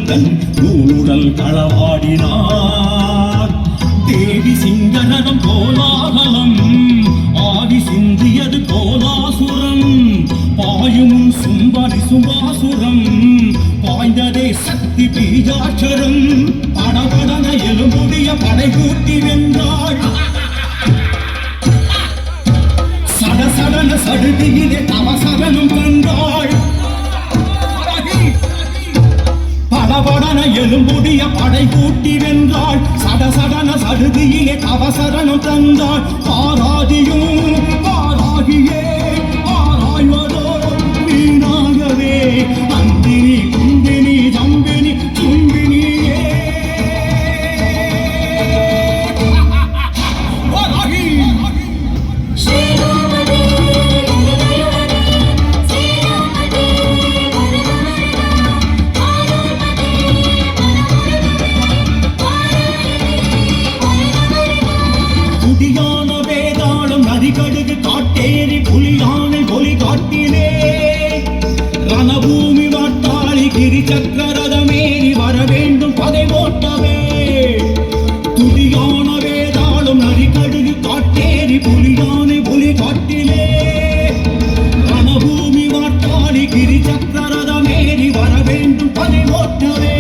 தன் நூலுடல் களவாடினார். தேவி சிங்கரதம் கோலாகலம் ஆவி சிந்தியது கோலாசுரம். பாயும் சும்பரி சுபாசுரம் பாய்ந்ததே சக்தி பீஜாட்சரம். படபடன எலும்புடைய படை கூட்டி வென்றாள். சடசடன சடுதியிலே தவசகனும் கண்டாள். படபடன எலும்புடைய படை கூட்டி வென்றாள். சடசடன சடுதியிலே தவசரணம் தந்தாள். பாராதியும் பாராகியே ஆராய்வதோ வீணாகவே அந்தினி குந்தினி தம்பினி தும்பினியே. குடியான வேதாளம் நதிகடுகு காட்டேரி புலியானை பொலி காட்டிலே. ரணபூமி வாட்டாளி கிரி சக்கரதமேறி வர வேண்டும் பதை ஓட்டவே. துடியான வேதாளம் நதிகடுகு காட்டேரி புலியானை பொலி காட்டிலே. ரணபூமி வாட்டாளி கிரி சக்கரதமேறி வர வேண்டும் பதை ஓட்டவே.